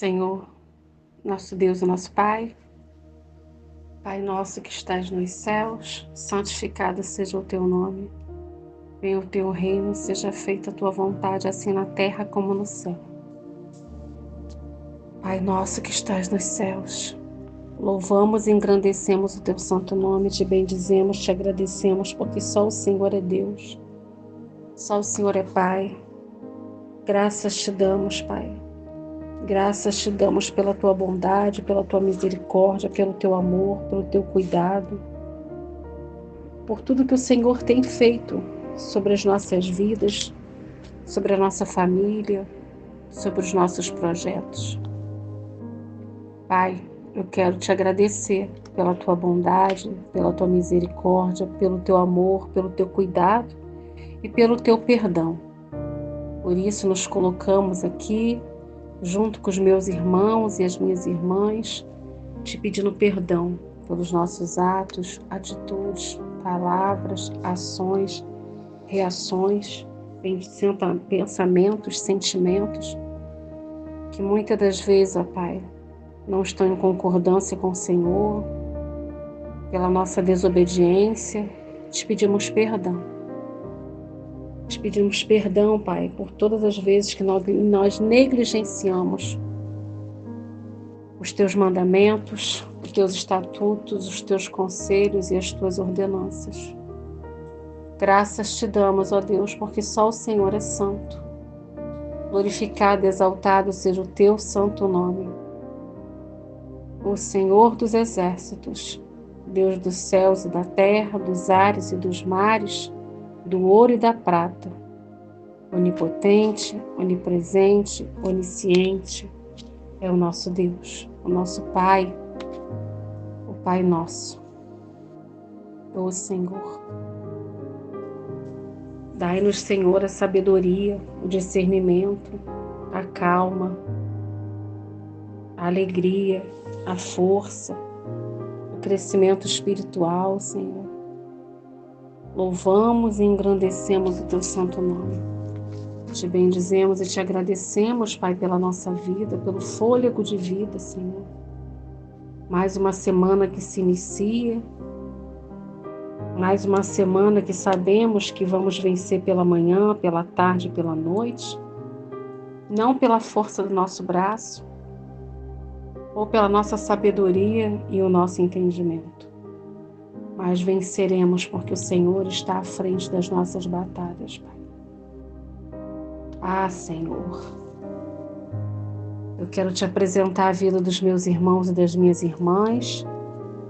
Senhor, nosso Deus e nosso Pai, Pai nosso que estás nos céus, santificado seja o teu nome. Venha o teu reino, seja feita a tua vontade, assim na terra como no céu. Pai nosso que estás nos céus, louvamos e engrandecemos o teu santo nome, te bendizemos, te agradecemos, porque só o Senhor é Deus, só o Senhor é Pai. Graças te damos, Pai. Graças te damos pela tua bondade, pela tua misericórdia, pelo teu amor, pelo teu cuidado, por tudo que o Senhor tem feito sobre as nossas vidas, sobre a nossa família, sobre os nossos projetos. Pai, eu quero te agradecer pela tua bondade, pela tua misericórdia, pelo teu amor, pelo teu cuidado e pelo teu perdão. Por isso nos colocamos aqui, junto com os meus irmãos e as minhas irmãs, te pedindo perdão pelos nossos atos, atitudes, palavras, ações, reações, pensamentos, sentimentos, que muitas das vezes, ó Pai, não estão em concordância com o Senhor, pela nossa desobediência. Te pedimos perdão. Te pedimos perdão, Pai, por todas as vezes que nós negligenciamos os teus mandamentos, os teus estatutos, os teus conselhos e as tuas ordenanças. Graças te damos, ó Deus, porque só o Senhor é santo. Glorificado e exaltado seja o teu santo nome. O Senhor dos exércitos, Deus dos céus e da terra, dos ares e dos mares, do ouro e da prata, onipotente, onipresente, onisciente, é o nosso Deus, o nosso Pai, o Pai nosso, o Senhor. Dai-nos, Senhor, a sabedoria, o discernimento, a calma, a alegria, a força, o crescimento espiritual, Senhor. Louvamos e engrandecemos o teu santo nome. Te bendizemos e te agradecemos, Pai, pela nossa vida, pelo fôlego de vida, Senhor. Mais uma semana que se inicia, mais uma semana que sabemos que vamos vencer pela manhã, pela tarde e pela noite, não pela força do nosso braço, ou pela nossa sabedoria e o nosso entendimento. Mas venceremos porque o Senhor está à frente das nossas batalhas, Pai. Ah, Senhor, eu quero te apresentar a vida dos meus irmãos e das minhas irmãs,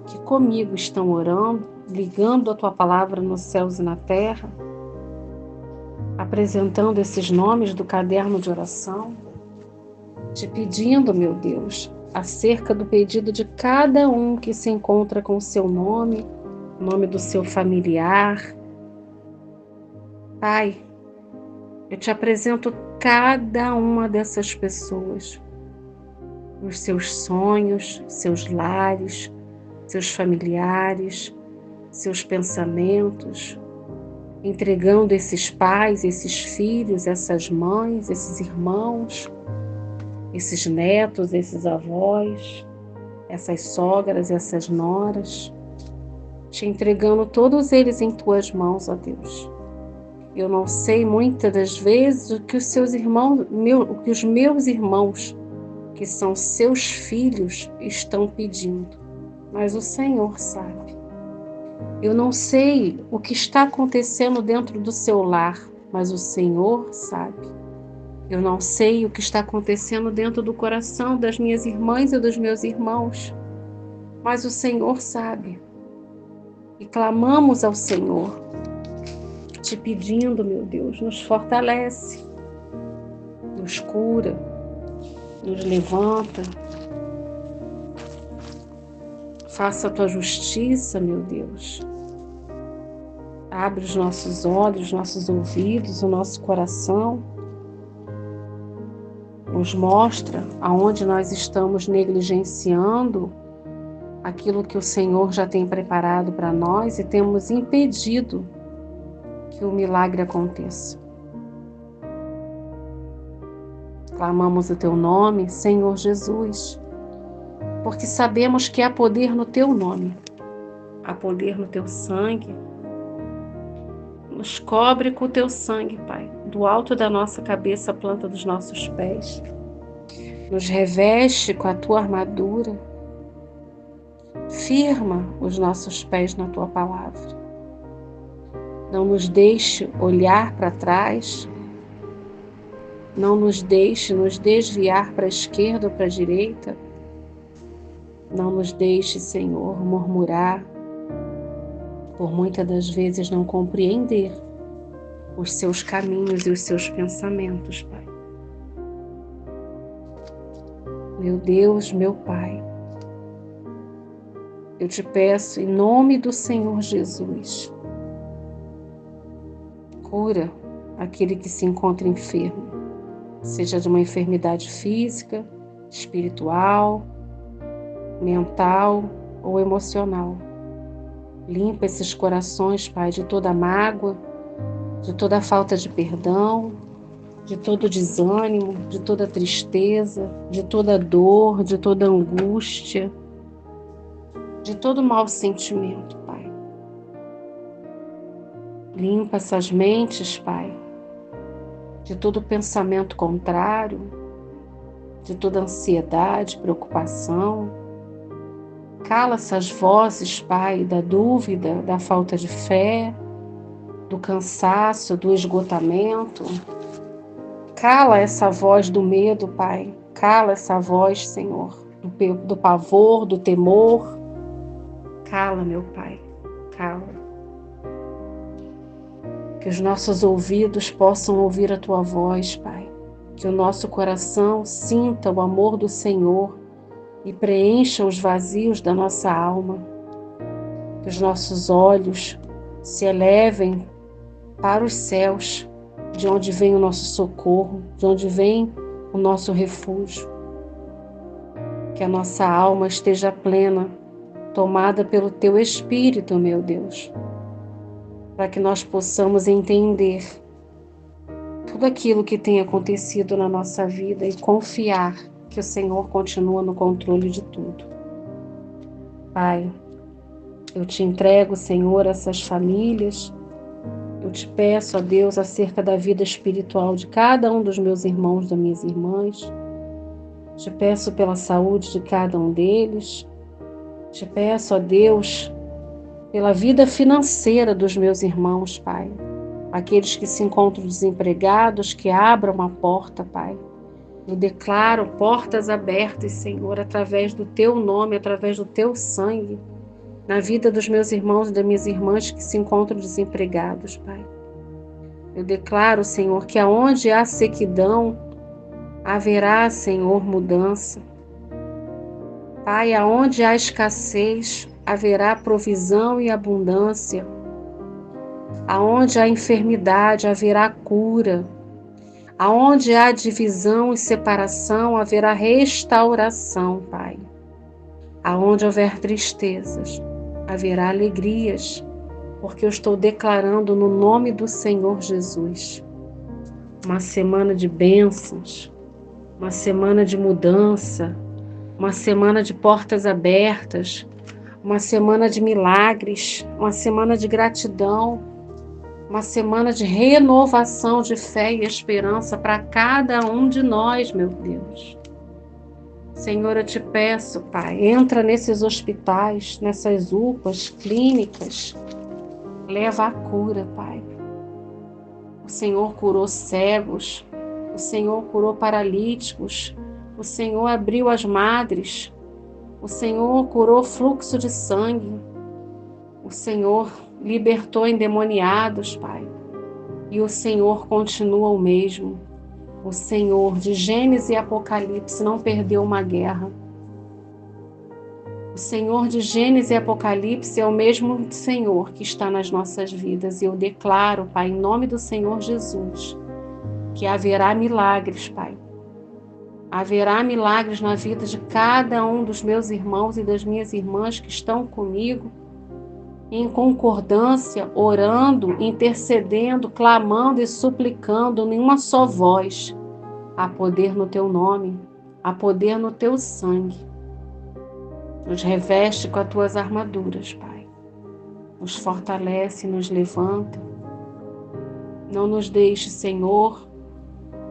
que comigo estão orando, ligando a tua palavra nos céus e na terra, apresentando esses nomes do caderno de oração, te pedindo, meu Deus, acerca do pedido de cada um que se encontra com o seu nome, o nome do seu familiar. Pai, eu te apresento cada uma dessas pessoas, os seus sonhos, seus lares, seus familiares, seus pensamentos, entregando esses pais, esses filhos, essas mães, esses irmãos, esses netos, esses avós, essas sogras, essas noras, te entregando todos eles em tuas mãos, ó Deus. Eu não sei muitas das vezes o que os meus irmãos, que são seus filhos, estão pedindo, mas o Senhor sabe. Eu não sei o que está acontecendo dentro do seu lar, mas o Senhor sabe. Eu não sei o que está acontecendo dentro do coração das minhas irmãs e dos meus irmãos, mas o Senhor sabe. E clamamos ao Senhor, te pedindo, meu Deus, nos fortalece, nos cura, nos levanta. Faça a tua justiça, meu Deus. Abre os nossos olhos, nossos ouvidos, o nosso coração. Nos mostra aonde nós estamos negligenciando aquilo que o Senhor já tem preparado para nós e temos impedido que o milagre aconteça. Clamamos o teu nome, Senhor Jesus, porque sabemos que há poder no teu nome, há poder no teu sangue. Nos cobre com o teu sangue, Pai, do alto da nossa cabeça à planta dos nossos pés. Nos reveste com a tua armadura. Firma os nossos pés na tua palavra. Não nos deixe olhar para trás. Não nos deixe nos desviar para a esquerda ou para a direita. Não nos deixe, Senhor, murmurar, por muitas das vezes não compreender os seus caminhos e os seus pensamentos, Pai. Meu Deus, meu Pai, eu te peço em nome do Senhor Jesus, cura aquele que se encontra enfermo, seja de uma enfermidade física, espiritual, mental ou emocional. Limpa esses corações, Pai, de toda mágoa, de toda falta de perdão, de todo desânimo, de toda tristeza, de toda dor, de toda angústia, de todo mau sentimento, Pai. Limpa essas mentes, Pai, de todo pensamento contrário, de toda ansiedade, preocupação. Cala essas vozes, Pai, da dúvida, da falta de fé, do cansaço, do esgotamento. Cala essa voz do medo, Pai. Cala essa voz, Senhor, do pavor, do temor. Cala, meu Pai, cala. Que os nossos ouvidos possam ouvir a Tua voz, Pai. Que o nosso coração sinta o amor do Senhor e preencha os vazios da nossa alma. Que os nossos olhos se elevem para os céus, de onde vem o nosso socorro, de onde vem o nosso refúgio. Que a nossa alma esteja plena, tomada pelo Teu Espírito, meu Deus, para que nós possamos entender tudo aquilo que tem acontecido na nossa vida e confiar que o Senhor continua no controle de tudo. Pai, eu te entrego, Senhor, essas famílias. Eu te peço, ó Deus, acerca da vida espiritual de cada um dos meus irmãos, das minhas irmãs. Te peço pela saúde de cada um deles. Te peço, ó Deus, pela vida financeira dos meus irmãos, Pai. Aqueles que se encontram desempregados, que abram uma porta, Pai. Eu declaro portas abertas, Senhor, através do Teu nome, através do Teu sangue, na vida dos meus irmãos e das minhas irmãs que se encontram desempregados, Pai. Eu declaro, Senhor, que aonde há sequidão, haverá, Senhor, mudança. Pai, aonde há escassez, haverá provisão e abundância. Aonde há enfermidade, haverá cura. Aonde há divisão e separação, haverá restauração, Pai. Aonde houver tristezas, haverá alegrias, porque eu estou declarando no nome do Senhor Jesus uma semana de bênçãos, uma semana de mudança, uma semana de portas abertas, uma semana de milagres, uma semana de gratidão, uma semana de renovação de fé e esperança para cada um de nós, meu Deus. Senhor, eu te peço, Pai, entra nesses hospitais, nessas UPAs, clínicas, leva a cura, Pai. O Senhor curou cegos, o Senhor curou paralíticos, o Senhor abriu as madres, o Senhor curou fluxo de sangue, o Senhor libertou endemoniados, Pai, e o Senhor continua o mesmo. O Senhor de Gênesis e Apocalipse não perdeu uma guerra. O Senhor de Gênesis e Apocalipse é o mesmo Senhor que está nas nossas vidas. E eu declaro, Pai, em nome do Senhor Jesus, que haverá milagres, Pai. Haverá milagres na vida de cada um dos meus irmãos e das minhas irmãs que estão comigo, em concordância, orando, intercedendo, clamando e suplicando em uma só voz, Há poder no teu nome, há poder no teu sangue. Nos reveste com as tuas armaduras, Pai. Nos fortalece, nos levanta. Não nos deixe, Senhor,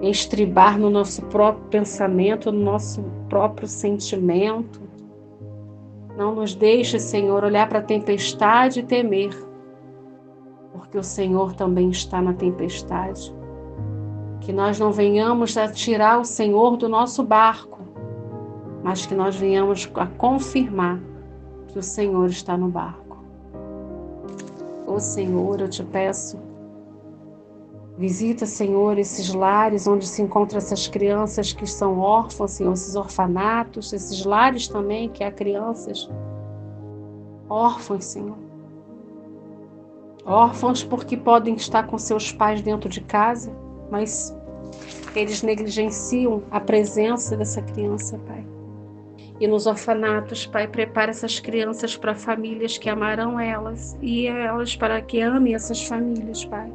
estribar no nosso próprio pensamento, no nosso próprio sentimento. Não nos deixe, Senhor, olhar para a tempestade e temer, porque o Senhor também está na tempestade. Que nós não venhamos a tirar o Senhor do nosso barco, mas que nós venhamos a confirmar que o Senhor está no barco. Ô Senhor, eu te peço, visita, Senhor, esses lares onde se encontram essas crianças que são órfãs, Senhor, esses orfanatos, esses lares também que há crianças órfãos, Senhor. Órfãos porque podem estar com seus pais dentro de casa, mas eles negligenciam a presença dessa criança, Pai. E nos orfanatos, Pai, prepara essas crianças para famílias que amarão elas e elas para que amem essas famílias, Pai.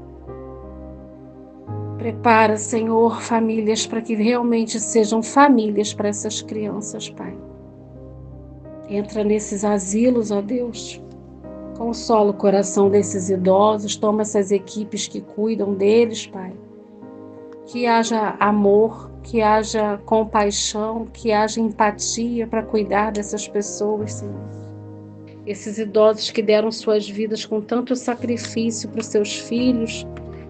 Prepara, Senhor, famílias para que realmente sejam famílias para essas crianças, Pai. Entra nesses asilos, ó Deus. Consola o coração desses idosos, toma essas equipes que cuidam deles, Pai. Que haja amor, que haja compaixão, que haja empatia para cuidar dessas pessoas, Senhor. Esses idosos que deram suas vidas com tanto sacrifício para os seus filhos,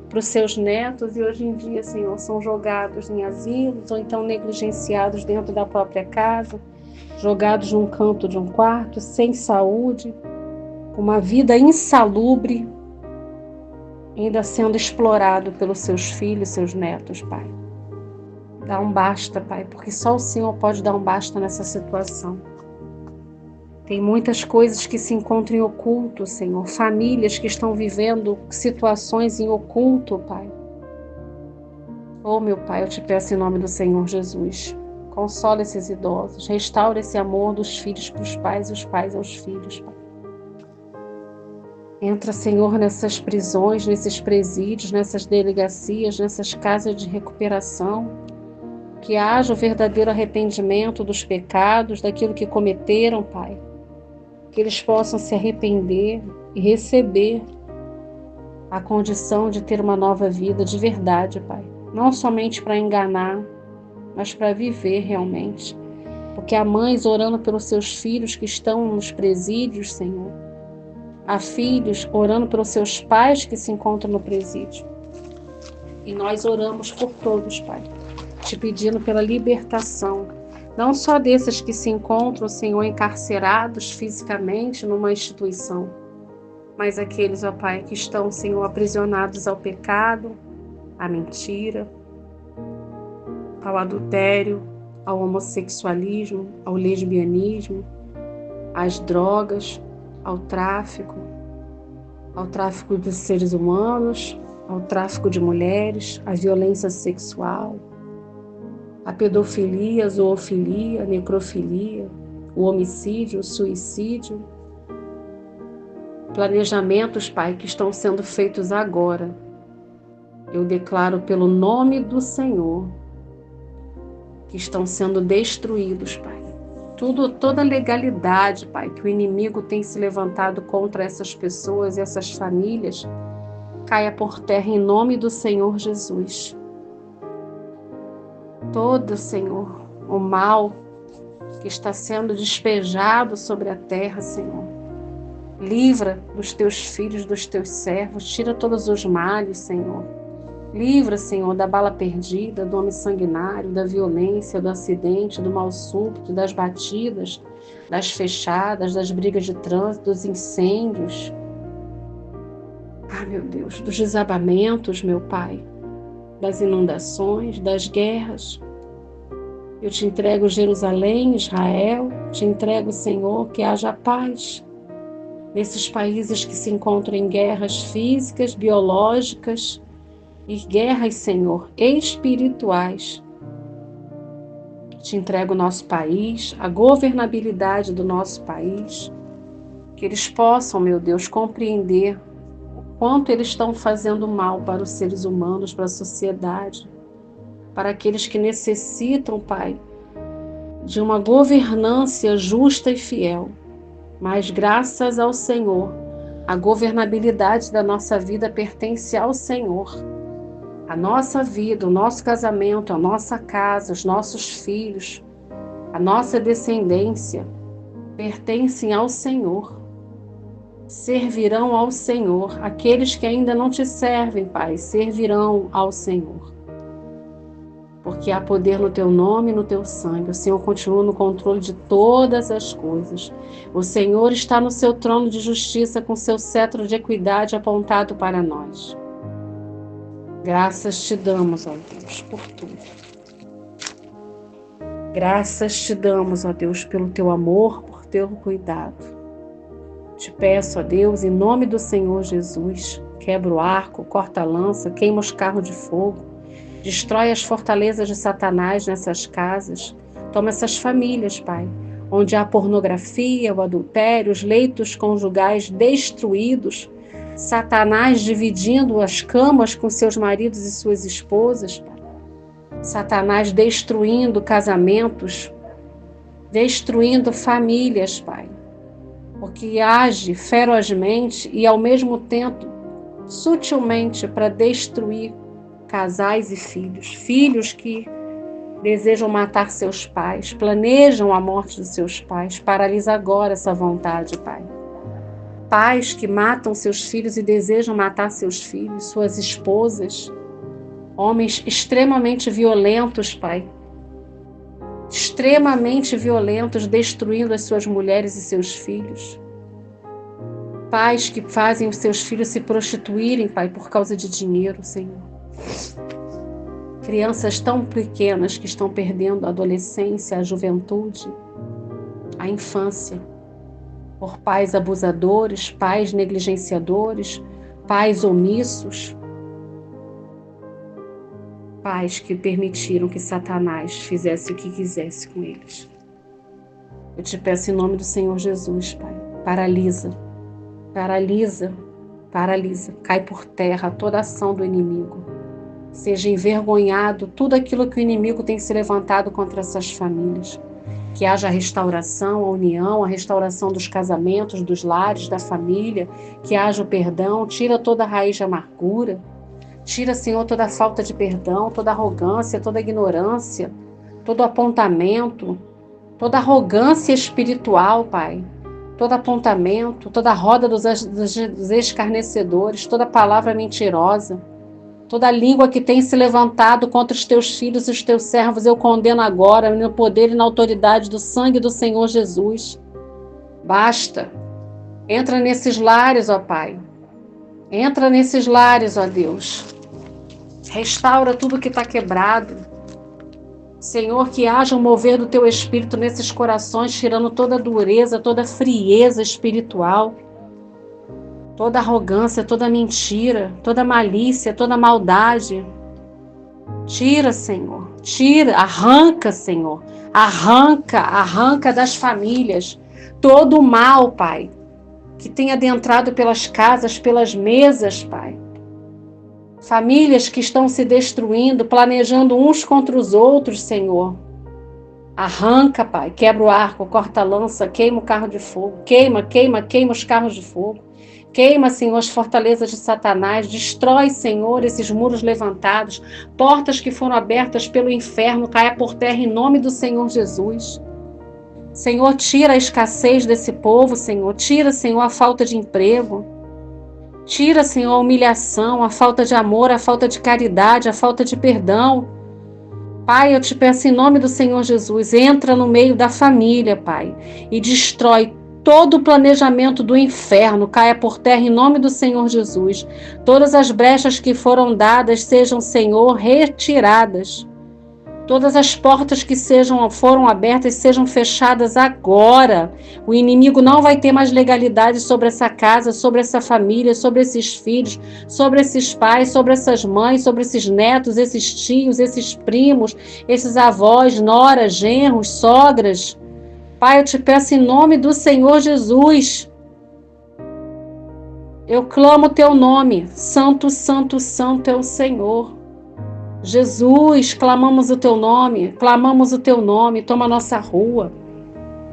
para os seus netos, e hoje em dia, Senhor, são jogados em asilos ou então negligenciados dentro da própria casa, jogados num canto de um quarto, sem saúde, com uma vida insalubre, ainda sendo explorado pelos seus filhos, seus netos, Pai. Dá um basta, Pai, porque só o Senhor pode dar um basta nessa situação. Tem muitas coisas que se encontram em oculto, Senhor. Famílias que estão vivendo situações em oculto, Pai. Oh, meu Pai, eu te peço em nome do Senhor Jesus. Consola esses idosos. Restaura esse amor dos filhos para os pais e os pais aos filhos, Pai. Entra, Senhor, nessas prisões, nesses presídios, nessas delegacias, nessas casas de recuperação. Que haja o verdadeiro arrependimento dos pecados, daquilo que cometeram, Pai. Que eles possam se arrepender e receber a condição de ter uma nova vida de verdade, Pai. Não somente para enganar, mas para viver realmente. Porque há mães orando pelos seus filhos que estão nos presídios, Senhor. Há filhos orando pelos seus pais que se encontram no presídio. E nós oramos por todos, Pai, te pedindo pela libertação, não só desses que se encontram, Senhor, encarcerados fisicamente numa instituição, mas aqueles, ó Pai, que estão, Senhor, aprisionados ao pecado, à mentira, ao adultério, ao homossexualismo, ao lesbianismo, às drogas, ao tráfico de seres humanos, ao tráfico de mulheres, à violência sexual, à pedofilia, a zoofilia, a necrofilia, o homicídio, o suicídio. Planejamentos, Pai, que estão sendo feitos agora. Eu declaro pelo nome do Senhor que estão sendo destruídos, Pai. Toda a legalidade, Pai, que o inimigo tem se levantado contra essas pessoas e essas famílias, caia por terra em nome do Senhor Jesus. Todo, Senhor, o mal que está sendo despejado sobre a terra, Senhor. Livra dos teus filhos, dos teus servos, tira todos os males, Senhor. Livra, Senhor, da bala perdida, do homem sanguinário, da violência, do acidente, do mal súbito, das batidas, das fechadas, das brigas de trânsito, dos incêndios. Ah, meu Deus, dos desabamentos, meu Pai, das inundações, das guerras. Eu te entrego Jerusalém, Israel, te entrego, Senhor, que haja paz nesses países que se encontram em guerras físicas, biológicas, e guerras, Senhor, espirituais. Te entrego o nosso país, a governabilidade do nosso país, que eles possam, meu Deus, compreender o quanto eles estão fazendo mal para os seres humanos, para a sociedade, para aqueles que necessitam, Pai, de uma governância justa e fiel. Mas graças ao Senhor, a governabilidade da nossa vida pertence ao Senhor. A nossa vida, o nosso casamento, a nossa casa, os nossos filhos, a nossa descendência pertencem ao Senhor. Servirão ao Senhor. Aqueles que ainda não te servem, Pai, servirão ao Senhor. Porque há poder no teu nome e no teu sangue. O Senhor continua no controle de todas as coisas. O Senhor está no seu trono de justiça com seu cetro de equidade apontado para nós. Graças te damos, ó Deus, por tudo. Graças te damos, ó Deus, pelo teu amor, por teu cuidado. Te peço, ó Deus, em nome do Senhor Jesus, quebra o arco, corta a lança, queima os carros de fogo, destrói as fortalezas de Satanás nessas casas. Toma essas famílias, Pai, onde há pornografia, o adultério, os leitos conjugais destruídos, Satanás dividindo as camas com seus maridos e suas esposas, Pai. Satanás destruindo casamentos, destruindo famílias, Pai, porque age ferozmente e ao mesmo tempo sutilmente para destruir casais e filhos. Filhos que desejam matar seus pais, planejam a morte dos seus pais. Paralisa agora essa vontade, Pai. Pais que matam seus filhos e desejam matar seus filhos, suas esposas. Homens extremamente violentos, Pai. Extremamente violentos, destruindo as suas mulheres e seus filhos. Pais que fazem os seus filhos se prostituírem, Pai, por causa de dinheiro, Senhor. Crianças tão pequenas que estão perdendo a adolescência, a juventude, a infância, por pais abusadores, pais negligenciadores, pais omissos, pais que permitiram que Satanás fizesse o que quisesse com eles. Eu te peço em nome do Senhor Jesus, Pai, paralisa, paralisa, paralisa, cai por terra toda ação do inimigo. Seja envergonhado tudo aquilo que o inimigo tem se levantado contra essas famílias. Que haja a restauração, a união, a restauração dos casamentos, dos lares, da família, que haja o perdão, tira toda a raiz de amargura, tira, Senhor, toda a falta de perdão, toda a arrogância, toda a ignorância, todo apontamento, toda arrogância espiritual, Pai, todo apontamento, toda a roda dos escarnecedores, toda palavra mentirosa, toda língua que tem se levantado contra os teus filhos e os teus servos, eu condeno agora no poder e na autoridade do sangue do Senhor Jesus. Basta. Entra nesses lares, ó Pai. Entra nesses lares, ó Deus. Restaura tudo que está quebrado. Senhor, que haja um mover do teu Espírito nesses corações, tirando toda a dureza, toda a frieza espiritual, toda arrogância, toda mentira, toda malícia, toda maldade. Tira, Senhor, tira, arranca, Senhor, arranca das famílias todo o mal, Pai, que tem adentrado pelas casas, pelas mesas, Pai. Famílias que estão se destruindo, planejando uns contra os outros, Senhor. Arranca, Pai, quebra o arco, corta a lança, queima o carro de fogo, queima os carros de fogo. Queima, Senhor, as fortalezas de Satanás, destrói, Senhor, esses muros levantados, portas que foram abertas pelo inferno, caia por terra em nome do Senhor Jesus. Senhor, tira a escassez desse povo, Senhor, tira, Senhor, a falta de emprego, tira, Senhor, a humilhação, a falta de amor, a falta de caridade, a falta de perdão. Pai, eu te peço em nome do Senhor Jesus, entra no meio da família, Pai, e destrói todo o planejamento do inferno, caia por terra em nome do Senhor Jesus. Todas as brechas que foram dadas sejam, Senhor, retiradas. Todas as portas que foram abertas sejam fechadas agora. O inimigo não vai ter mais legalidade sobre essa casa, sobre essa família, sobre esses filhos, sobre esses pais, sobre essas mães, sobre esses netos, esses tios, esses primos, esses avós, noras, genros, sogras. Pai, eu te peço em nome do Senhor Jesus. Eu clamo o teu nome. Santo, santo, santo é o Senhor. Jesus, clamamos o teu nome, toma a nossa rua,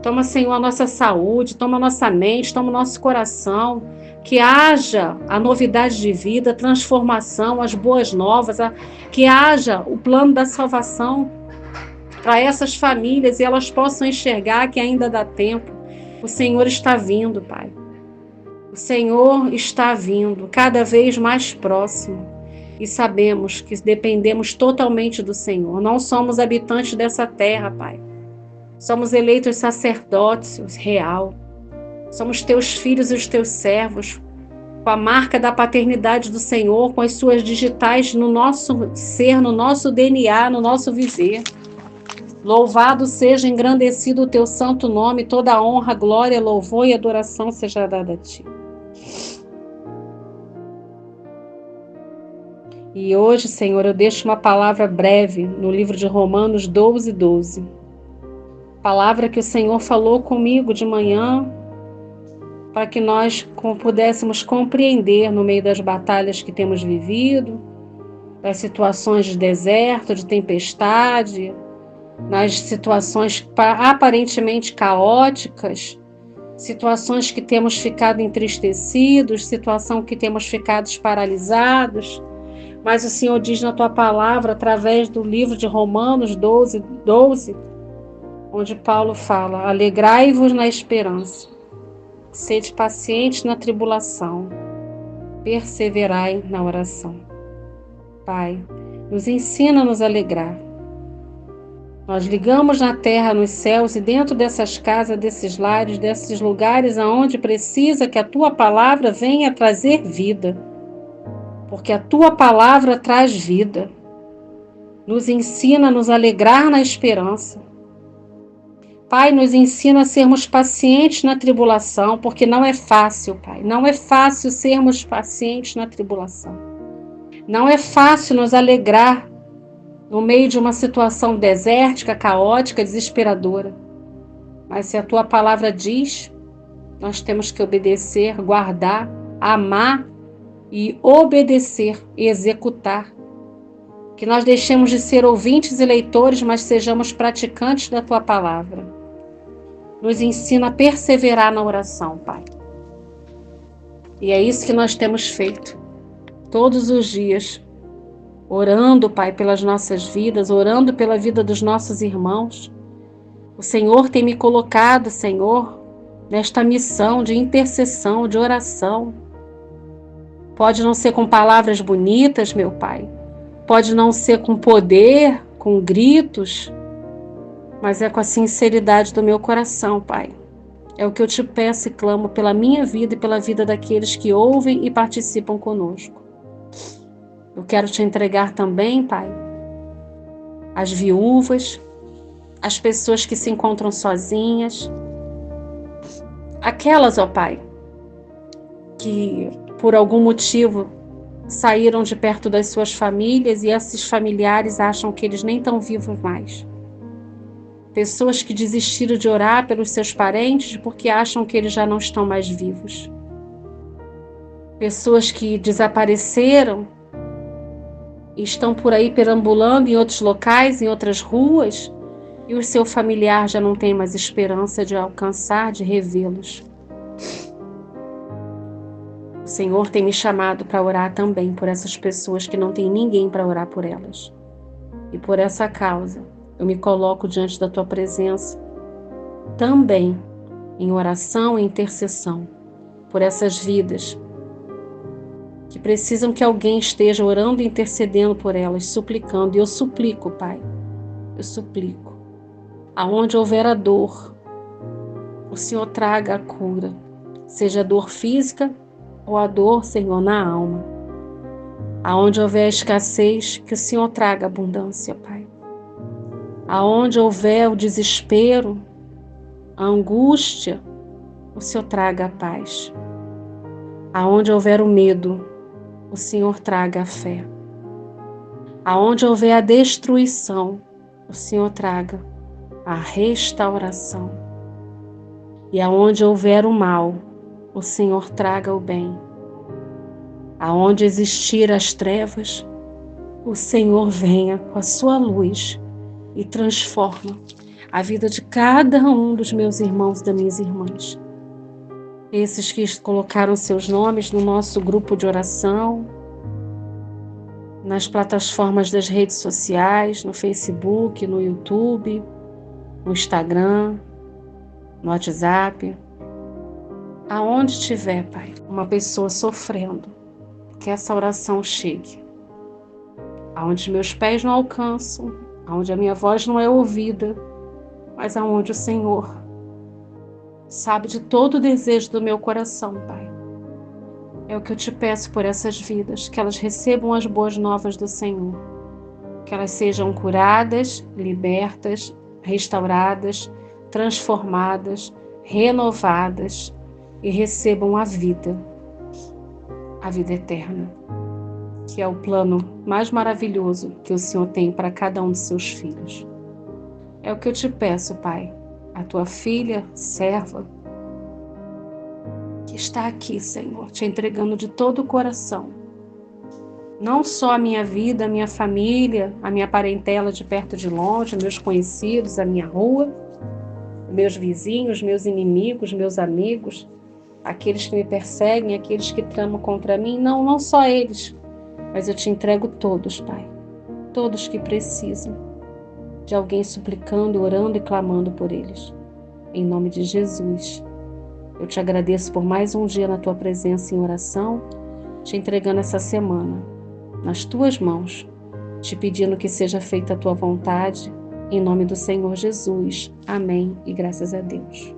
toma, Senhor, a nossa saúde, toma a nossa mente, toma o nosso coração, que haja a novidade de vida, a transformação, as boas novas, que haja o plano da salvação para essas famílias e elas possam enxergar que ainda dá tempo. O Senhor está vindo, Pai. O Senhor está vindo, cada vez mais próximo. E sabemos que dependemos totalmente do Senhor. Não somos habitantes dessa terra, Pai. Somos eleitos sacerdotes real. Somos teus filhos e os teus servos, com a marca da paternidade do Senhor, com as suas digitais no nosso ser, no nosso DNA, no nosso viver. Louvado seja, engrandecido o teu santo nome, toda honra, glória, louvor e adoração seja dada a ti. E hoje, Senhor, eu deixo uma palavra breve no livro de Romanos 12:12. Palavra que o Senhor falou comigo de manhã, para que nós pudéssemos compreender no meio das batalhas que temos vivido, das situações de deserto, de tempestade, nas situações aparentemente caóticas, situações que temos ficado entristecidos, situação que temos ficado paralisados. Mas o Senhor diz na tua palavra, através do livro de Romanos 12:12, onde Paulo fala: alegrai-vos na esperança, sede pacientes na tribulação, perseverai na oração. Pai, nos ensina a nos alegrar. Nós ligamos na terra, nos céus e dentro dessas casas, desses lares, desses lugares aonde precisa que a tua palavra venha trazer vida. Porque a tua palavra traz vida. Nos ensina a nos alegrar na esperança. Pai, nos ensina a sermos pacientes na tribulação, porque não é fácil, Pai. Não é fácil sermos pacientes na tribulação. Não é fácil nos alegrar no meio de uma situação desértica, caótica, desesperadora. Mas se a tua palavra diz, nós temos que obedecer, guardar, amar e obedecer e executar. Que nós deixemos de ser ouvintes e leitores, mas sejamos praticantes da tua palavra. Nos ensina a perseverar na oração, Pai. E é isso que nós temos feito todos os dias, orando, Pai, pelas nossas vidas, orando pela vida dos nossos irmãos. O Senhor tem me colocado, Senhor, nesta missão de intercessão, de oração. Pode não ser com palavras bonitas, meu Pai. Pode não ser com poder, com gritos, mas é com a sinceridade do meu coração, Pai. É o que eu te peço e clamo pela minha vida e pela vida daqueles que ouvem e participam conosco. Eu quero te entregar também, Pai, as viúvas, as pessoas que se encontram sozinhas, aquelas, ó Pai, que por algum motivo saíram de perto das suas famílias e esses familiares acham que eles nem estão vivos mais. Pessoas que desistiram de orar pelos seus parentes porque acham que eles já não estão mais vivos. Pessoas que desapareceram e estão por aí perambulando em outros locais, em outras ruas, e o seu familiar já não tem mais esperança de alcançar, de revê-los. O Senhor tem me chamado para orar também por essas pessoas que não tem ninguém para orar por elas. E por essa causa, eu me coloco diante da tua presença também em oração e intercessão por essas vidas que precisam que alguém esteja orando e intercedendo por elas, suplicando. E eu suplico, Pai, eu suplico. Aonde houver a dor, o Senhor traga a cura, seja a dor física ou a dor, Senhor, na alma. Aonde houver escassez, que o Senhor traga abundância, Pai. Aonde houver o desespero, a angústia, o Senhor traga a paz. Aonde houver o medo, o Senhor traga a fé. Aonde houver a destruição, o Senhor traga a restauração. E aonde houver o mal, o Senhor traga o bem. Aonde existir as trevas, o Senhor venha com a sua luz e transforma a vida de cada um dos meus irmãos e das minhas irmãs. Esses que colocaram seus nomes no nosso grupo de oração, nas plataformas das redes sociais, no Facebook, no YouTube, no Instagram, no WhatsApp. Aonde estiver, Pai, uma pessoa sofrendo, que essa oração chegue. Aonde meus pés não alcançam, aonde a minha voz não é ouvida, mas aonde o Senhor sabe de todo o desejo do meu coração, Pai. É o que eu te peço por essas vidas, que elas recebam as boas novas do Senhor, que elas sejam curadas, libertas, restauradas, transformadas, renovadas e recebam a vida eterna, que é o plano mais maravilhoso que o Senhor tem para cada um de seus filhos. É o que eu te peço, Pai, a tua filha, serva, que está aqui, Senhor, te entregando de todo o coração. Não só a minha vida, a minha família, a minha parentela de perto e de longe, meus conhecidos, a minha rua, meus vizinhos, meus inimigos, meus amigos, aqueles que me perseguem, aqueles que tramam contra mim. Não só eles, mas eu te entrego todos, Pai. Todos que precisam de alguém suplicando, orando e clamando por eles. Em nome de Jesus. Eu te agradeço por mais um dia na tua presença em oração, te entregando essa semana nas tuas mãos, te pedindo que seja feita a tua vontade, em nome do Senhor Jesus. Amém e graças a Deus.